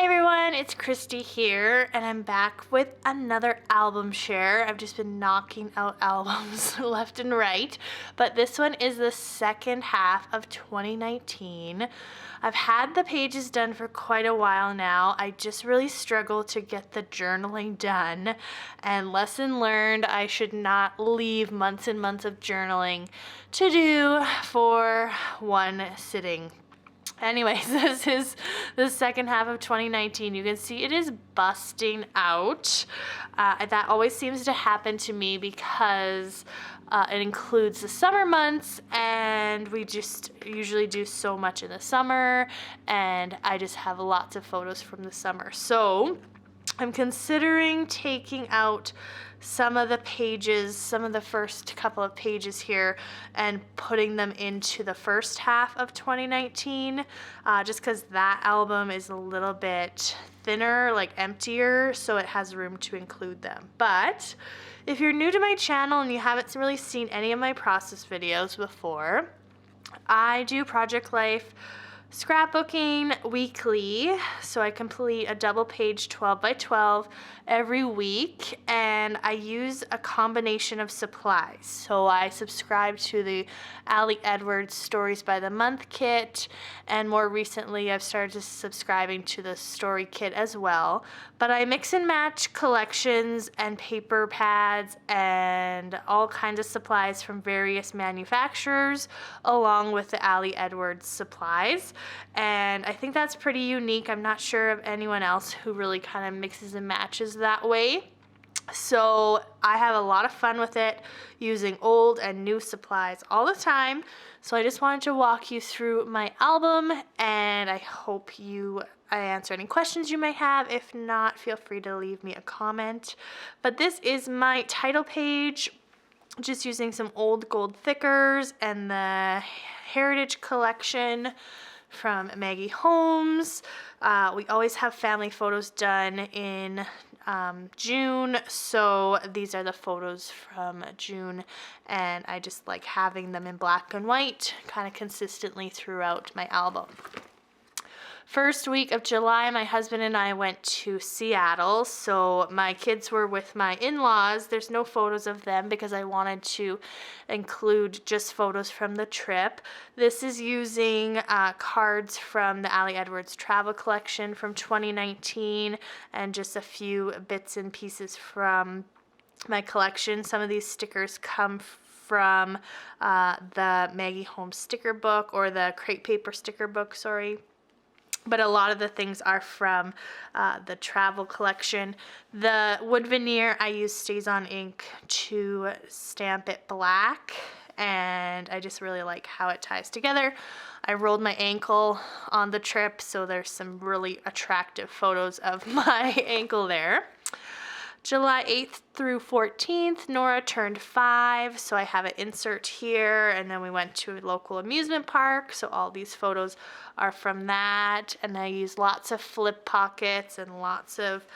Hi everyone, it's Christy here, and I'm back with another album share. I've just been knocking out albums left and right, but this one is the second half of 2019. I've had the pages done for quite a while now. I just really struggle to get the journaling done, and lesson learned, I should not leave months and months of journaling to do for one sitting. Anyways, this is the second half of 2019. You can see it is busting out. That always seems to happen to me because it includes the summer months, and we just usually do so much in the summer, and I just have lots of photos from the summer. So I'm considering taking out some of the pages, some of the first couple of pages here, and putting them into the first half of 2019, just because that album is a little bit thinner, like emptier, so it has room to include them. But if you're new to my channel and you haven't really seen any of my process videos before, I do Project Life scrapbooking weekly, so I complete a double page 12 by 12 every week, and I use a combination of supplies. So I subscribe to the Ali Edwards Stories by the Month kit, and more recently I've started subscribing to the story kit as well. But I mix and match collections and paper pads and all kinds of supplies from various manufacturers along with the Ali Edwards supplies. And I think that's pretty unique. I'm not sure of anyone else who really kind of mixes and matches that way. So I have a lot of fun with it, using old and new supplies all the time. So I just wanted to walk you through my album, and I hope I answer any questions you may have. If not, feel free to leave me a comment. But this is my title page, just using some old gold thickers and the Heritage Collection from Maggie Holmes. We always have family photos done in June, so these are the photos from June, and I just like having them in black and white kind of consistently throughout my album. First week of July, my husband and I went to Seattle, so my kids were with my in-laws. There's no photos of them because I wanted to include just photos from the trip. This is using cards from the Ali Edwards travel collection from 2019 and just a few bits and pieces from my collection. Some of these stickers come from the Maggie Holmes sticker book, or the crepe paper sticker book, sorry. But a lot of the things are from the travel collection. The wood veneer I use StazOn ink to stamp it black, and I just really like how it ties together. I rolled my ankle on the trip, so there's some really attractive photos of my ankle there. July 8th through 14th, Nora turned 5, so I have an insert here, and then we went to a local amusement park, so all these photos are from that, and I use lots of flip pockets and lots of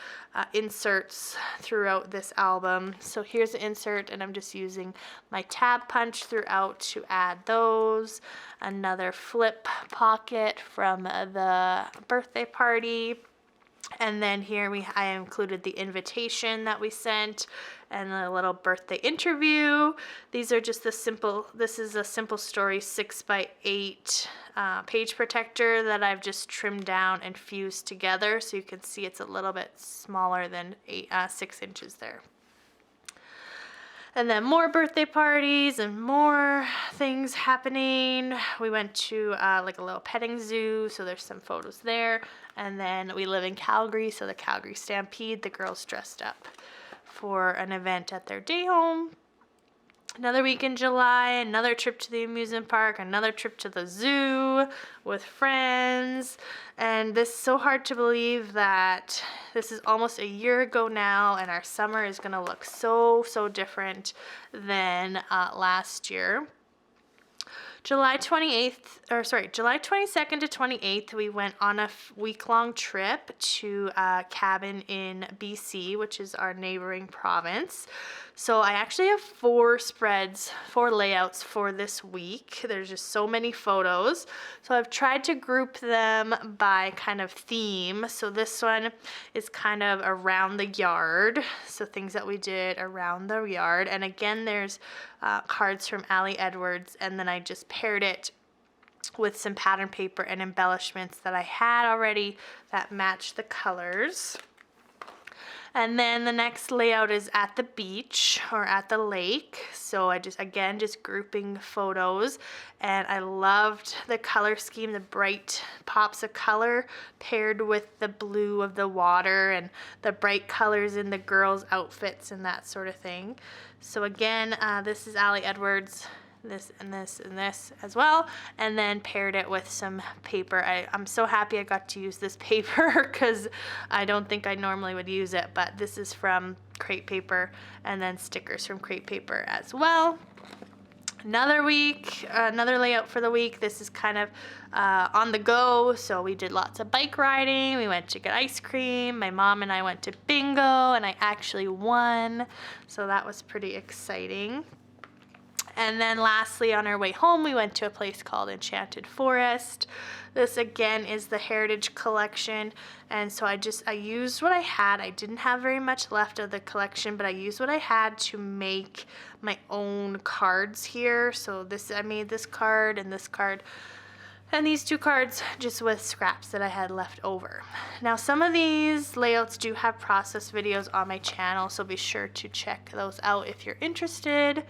inserts throughout this album. So here's an insert, and I'm just using my tab punch throughout to add those. Another flip pocket from the birthday party. And then here I included the invitation that we sent and a little birthday interview. These are just this is a Simple Story 6x8 page protector that I've just trimmed down and fused together, so you can see it's a little bit smaller than 6 inches there. And then more birthday parties and more things happening. We went to like a little petting zoo, so there's some photos there. And then we live in Calgary, so the Calgary Stampede, the girls dressed up for an event at their day home. Another week in July, another trip to the amusement park, another trip to the zoo with friends. And this is so hard to believe that this is almost a year ago now, and our summer is gonna look so different than last year. July 22nd to 28th, we went on a week-long trip to a cabin in BC, which is our neighboring province. So I actually have 4 layouts for this week. There's just so many photos. So I've tried to group them by kind of theme. So this one is kind of around the yard. So things that we did around the yard. And again, there's cards from Ali Edwards, and then I just paired it with some pattern paper and embellishments that I had already that matched the colors. And then the next layout is at the beach or at the lake. So I just grouping photos, and I loved the color scheme, the bright pops of color paired with the blue of the water and the bright colors in the girls' outfits and that sort of thing. So again, this is Ali Edwards. This and this and this as well, and then paired it with some paper. I'm so happy I got to use this paper because I don't think I normally would use it, but this is from crepe paper, and then stickers from crepe paper as well. Another layout for the week. This is kind of on the go, so we did lots of bike riding. We went to get ice cream. My mom and I went to bingo, and I actually won, so that was pretty exciting. And then lastly, on our way home, we went to a place called Enchanted Forest. This again is the Heritage Collection. And so I used what I had. I didn't have very much left of the collection, but I used what I had to make my own cards here. So I made this card and this card. And these 2 cards just with scraps that I had left over. Now some of these layouts do have process videos on my channel, so be sure to check those out if you're interested.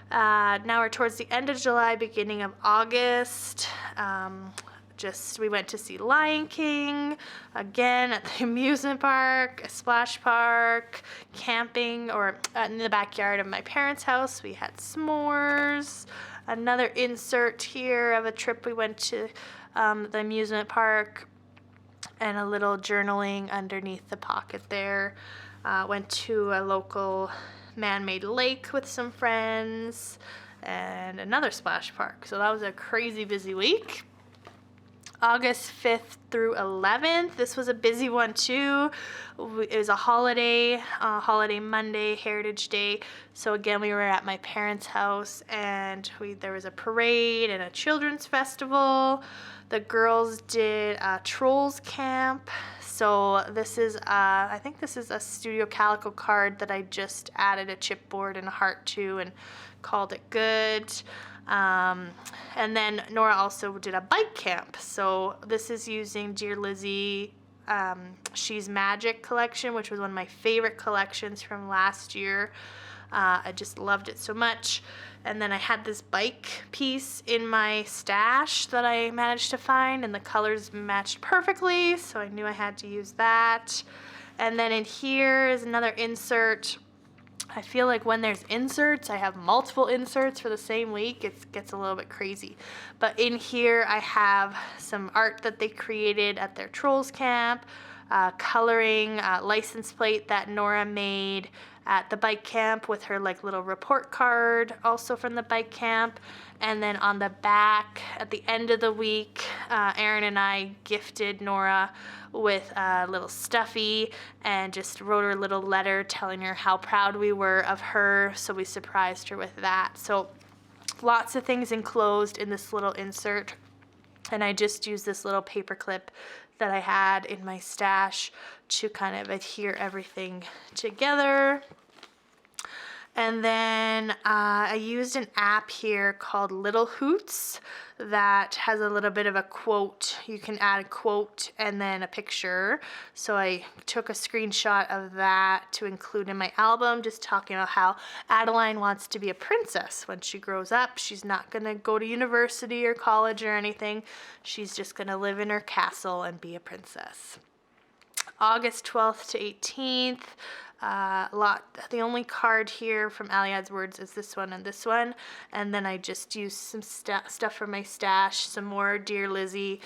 Now we're towards the end of July, beginning of August. We went to see Lion King, again at the amusement park, a splash park, camping, or in the backyard of my parents' house. We had s'mores. Another insert here of a trip we went to the amusement park, and a little journaling underneath the pocket there. Went to a local man-made lake with some friends, and another splash park. So that was a crazy busy week. August 5th through 11th, this was a busy one too. It was a holiday Monday, Heritage Day. So again, we were at my parents' house, and there was a parade and a children's festival. The girls did a trolls camp. So this is, I think this is a Studio Calico card that I just added a chipboard and a heart to and called it good. And then Nora also did a bike camp. So this is using Dear Lizzy, She's Magic collection, which was one of my favorite collections from last year. I just loved it so much. And then I had this bike piece in my stash that I managed to find, and the colors matched perfectly, so I knew I had to use that. And then in here is another insert. I feel like when there's inserts, I have multiple inserts for the same week. It gets a little bit crazy. But in here I have some art that they created at their Trolls camp, coloring, license plate that Nora made at the bike camp with her little report card, also from the bike camp. And then on the back, at the end of the week, Erin and I gifted Nora with a little stuffy and just wrote her a little letter telling her how proud we were of her, so we surprised her with that. So lots of things enclosed in this little insert, and I just used this little paper clip that I had in my stash to kind of adhere everything together. And then I used an app here called Little Hoots that has a little bit of a quote. You can add a quote and then a picture. So I took a screenshot of that to include in my album, just talking about how Adeline wants to be a princess when she grows up. She's not going to go to university or college or anything. She's just going to live in her castle and be a princess. August 12th to 18th. The only card here from Ali Edwards is this one and this one, and then I just used some stuff from my stash, some more Dear Lizzy,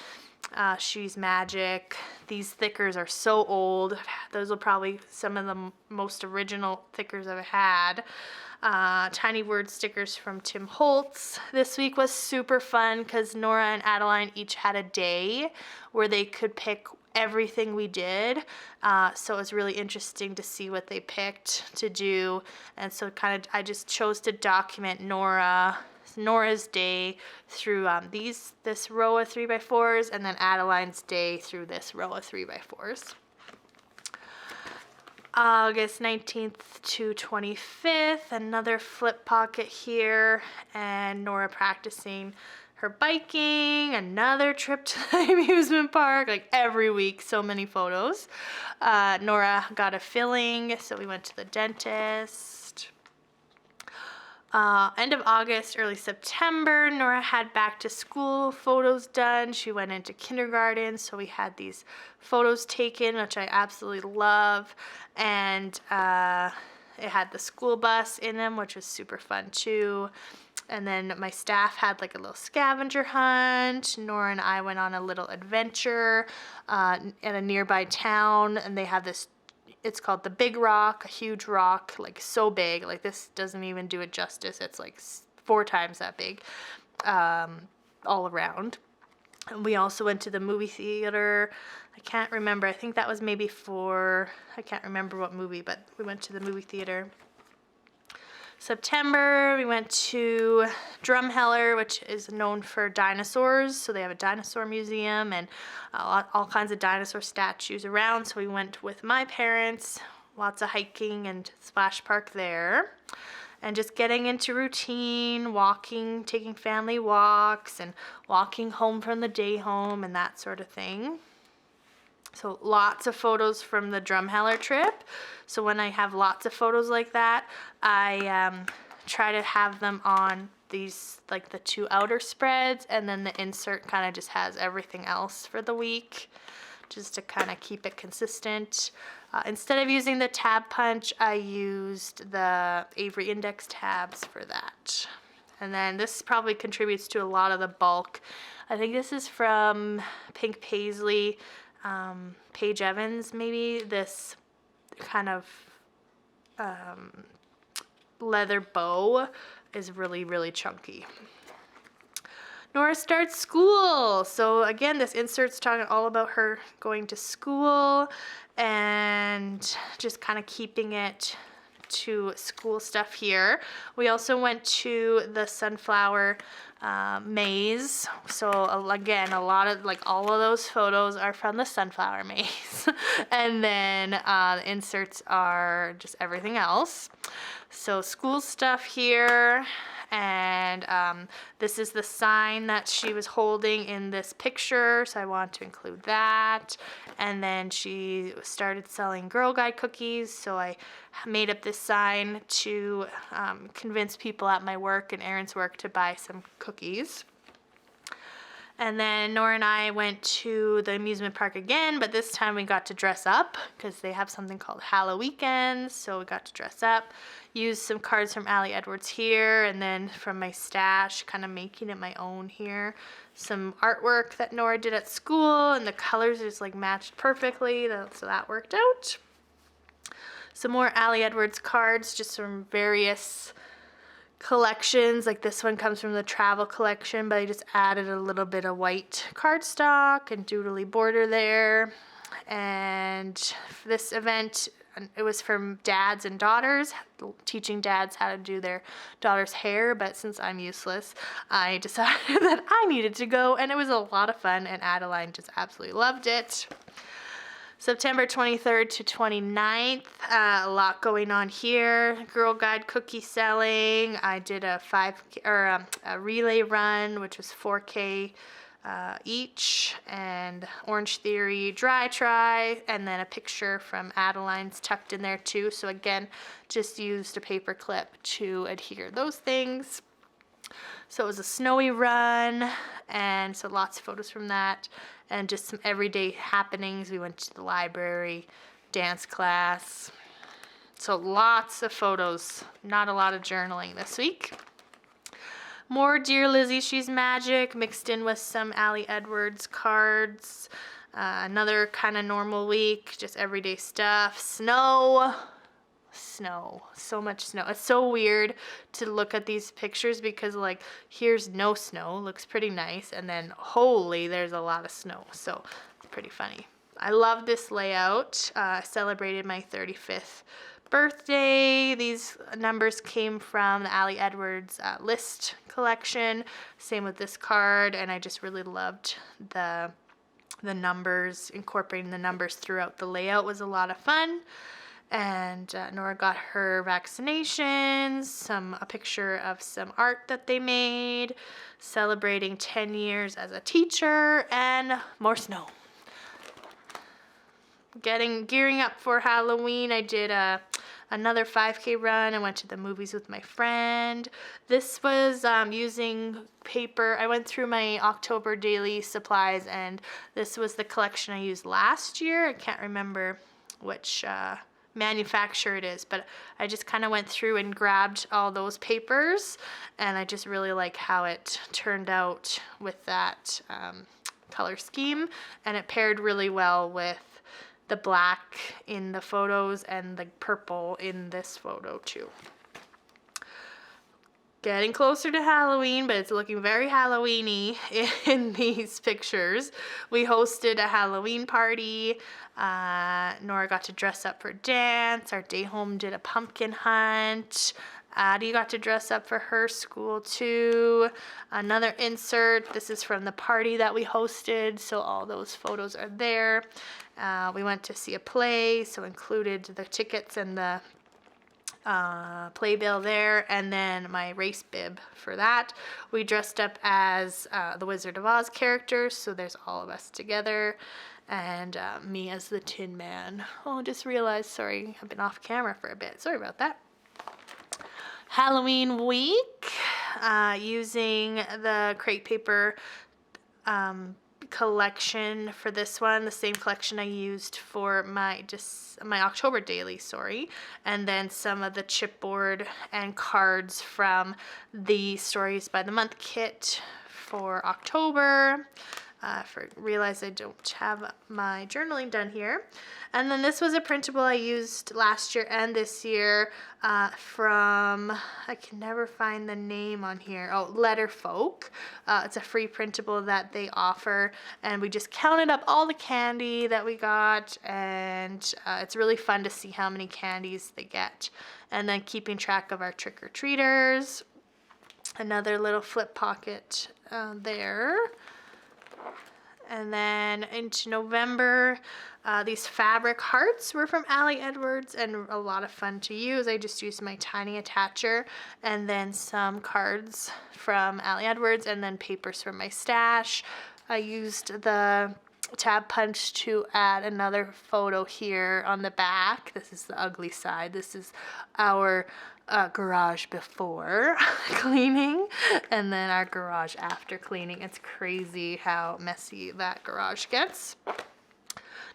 She's Magic. These thickers are so old. Those are probably some of the most original thickers I've had. Tiny word stickers from Tim Holtz. This week was super fun because Nora and Adeline each had a day where they could pick everything we did. So it was really interesting to see what they picked to do. And so I just chose to document Nora's day through this row of 3x4s, and then Adeline's day through this row of 3x4s. August 19th to 25th, another flip pocket here, and Nora practicing her biking, another trip to the amusement park, like every week, so many photos. Nora got a filling, so we went to the dentist. End of August, early September, Nora had back to school photos done. She went into kindergarten, so we had these photos taken, which I absolutely love. And it had the school bus in them, which was super fun too. And then my staff had like a little scavenger hunt. Nora and I went on a little adventure in a nearby town, and they have this, it's called the Big Rock, a huge rock, like so big, like this doesn't even do it justice. It's like 4 times that big, all around. And we also went to the movie theater. I can't remember. I think that was maybe I can't remember what movie, but we went to the movie theater. September, we went to Drumheller, which is known for dinosaurs. So they have a dinosaur museum and all kinds of dinosaur statues around. So we went with my parents, lots of hiking and splash park there. And just getting into routine, walking, taking family walks, and walking home from the day home and that sort of thing. So lots of photos from the Drumheller trip. So when I have lots of photos like that, I try to have them on these, like the 2 outer spreads, and then the insert kind of just has everything else for the week, just to kind of keep it consistent. Instead of using the tab punch, I used the Avery Index tabs for that. And then this probably contributes to a lot of the bulk. I think this is from Pink Paisley, Paige Evans, maybe. This kind of leather bow is really, really chunky. Nora starts school. So again, this insert's talking all about her going to school and just kind of keeping it to school stuff here. We also went to the sunflower maze. So again, a lot of, like, all of those photos are from the sunflower maze. And then the inserts are just everything else. So school stuff here. And this is the sign that she was holding in this picture, so I want to include that. And then she started selling Girl Guide cookies, so I made up this sign to convince people at my work and Erin's work to buy some cookies. And then Nora and I went to the amusement park again, but this time we got to dress up because they have something called Halloweekends, so we got to dress up. Used some cards from Allie Edwards here, and then from my stash, kind of making it my own here. Some artwork that Nora did at school, and the colors just like matched perfectly, so that worked out. Some more Allie Edwards cards, just from various collections. Like this one comes from the travel collection, but I just added a little bit of white cardstock and doodly border there. And for this event, it was from dads and daughters, teaching dads how to do their daughter's hair, but since I'm useless, I decided that I needed to go, and it was a lot of fun, and Adeline just absolutely loved it. September 23rd to 29th, a lot going on here. Girl Guide cookie selling. I did a relay run, which was 4K each, and Orange Theory dry try, and then a picture from Adeline's tucked in there too. So again, just used a paper clip to adhere those things. So it was a snowy run, and so lots of photos from that, and just some everyday happenings. We went to the library, dance class. So lots of photos, not a lot of journaling this week. More Dear Lizzy, She's Magic mixed in with some Allie Edwards cards. Another kind of normal week, just everyday stuff. Snow, so much snow. It's so weird to look at these pictures because like here's no snow, looks pretty nice, and then holy, there's a lot of snow. So it's pretty funny. I love this layout. I celebrated my 35th birthday. These numbers came from the Allie Edwards list collection. Same with this card, and I just really loved the numbers. Incorporating the numbers throughout the layout was a lot of fun. And Nora got her vaccinations, a picture of some art that they made, celebrating 10 years as a teacher, and more snow. Gearing up for Halloween, I did another 5K run. I went to the movies with my friend. This was using paper. I went through my October daily supplies, and this was the collection I used last year. I can't remember which manufacturer it is, but I just kind of went through and grabbed all those papers, and I just really like how it turned out with that color scheme, and it paired really well with the black in the photos and the purple in this photo too. Getting closer to Halloween, but it's looking very Halloween-y in these pictures. We hosted a Halloween party. Nora got to dress up for dance. Our day home did a pumpkin hunt. Addie got to dress up for her school too. Another insert. This is from the party that we hosted, so all those photos are there. We went to see a play, so included the tickets and the playbill there, and then my race bib for that. We dressed up as the Wizard of Oz characters, so there's all of us together, and me as the Tin Man. Oh, just realized, sorry, I've been off camera for a bit. Sorry about that. Halloween week, using the crepe paper collection for this one, the same collection I used for my October daily, and then some of the chipboard and cards from the Stories by the Month kit for October. Realized I don't have my journaling done here. And then this was a printable I used last year and this year from, I can never find the name on here, Letter Folk. It's a free printable that they offer, and we just counted up all the candy that we got, and it's really fun to see how many candies they get. And then keeping track of our trick-or-treaters. Another little flip pocket there. And then into November, these fabric hearts were from Allie Edwards and a lot of fun to use. I just used my tiny attacher, and then some cards from Allie Edwards, and then papers from my stash. I used the tab punch to add another photo here on the back. This is the ugly side. This is our garage before cleaning, and then our garage after cleaning. It's crazy how messy that garage gets.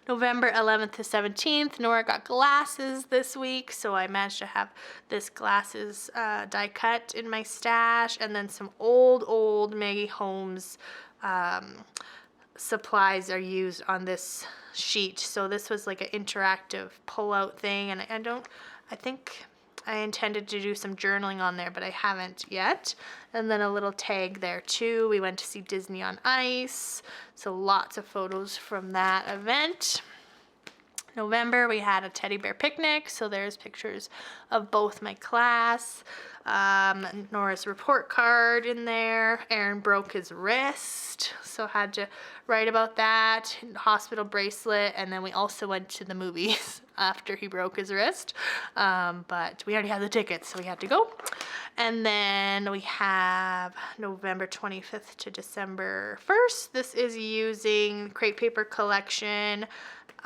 November 11th to 17th, Nora got glasses this week, so I managed to have this glasses die cut in my stash, and then some old Maggie Holmes supplies are used on this sheet. So this was like an interactive pull-out thing, and I think I intended to do some journaling on there, but I haven't yet. And then a little tag there too. We went to see Disney on Ice, so lots of photos from that event. November, we had a teddy bear picnic, so there's pictures of both my class. Nora's report card in there. Aaron broke his wrist, so had to write about that. Hospital bracelet, and then we also went to the movies after he broke his wrist. But we already had the tickets, so we had to go. And then we have November 25th to December 1st. This is using crepe paper collection.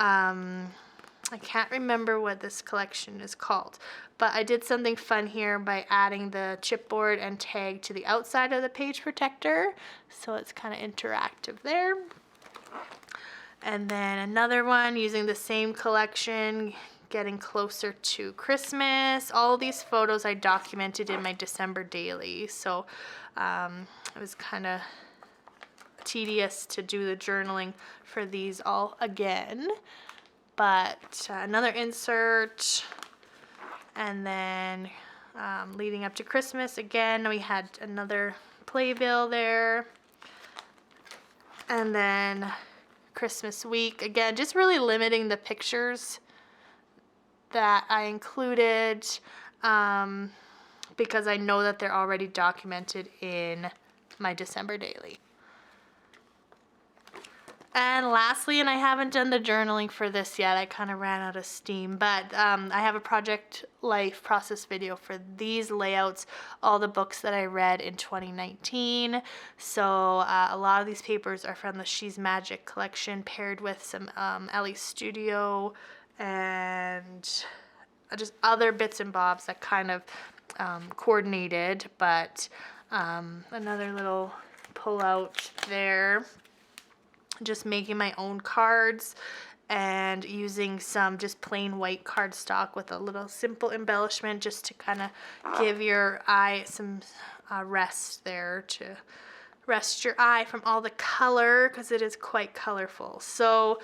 I can't remember what this collection is called, but I did something fun here by adding the chipboard and tag to the outside of the page protector, so it's kind of interactive there. And then another one using the same collection, getting closer to Christmas. All these photos I documented in my December daily, so it was kind of tedious to do the journaling for these all again. But another insert, and then leading up to Christmas again, we had another playbill there, and then Christmas week again, just really limiting the pictures that I included because I know that they're already documented in my December daily. And lastly, and I haven't done the journaling for this yet, I kind of ran out of steam, but I have a Project Life process video for these layouts, all the books that I read in 2019. So a lot of these papers are from the She's Magic collection, paired with some Ellie Studio and just other bits and bobs that kind of coordinated, but another little pull out there. Just making my own cards and using some just plain white cardstock with a little simple embellishment just to kind of give your eye some rest there, to rest your eye from all the color, because it is quite colorful. So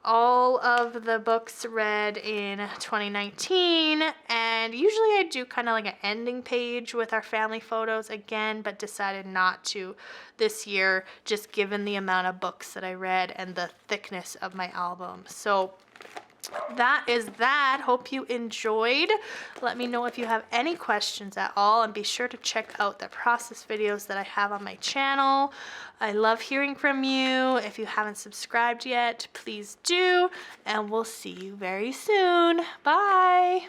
all of the books read in 2019, and usually I do kind of like an ending page with our family photos again, but decided not to this year, just given the amount of books that I read and the thickness of my album. So that is that. Hope you enjoyed. Let me know if you have any questions at all, and be sure to check out the process videos that I have on my channel. I love hearing from you. If you haven't subscribed yet, please do, and we'll see you very soon. Bye.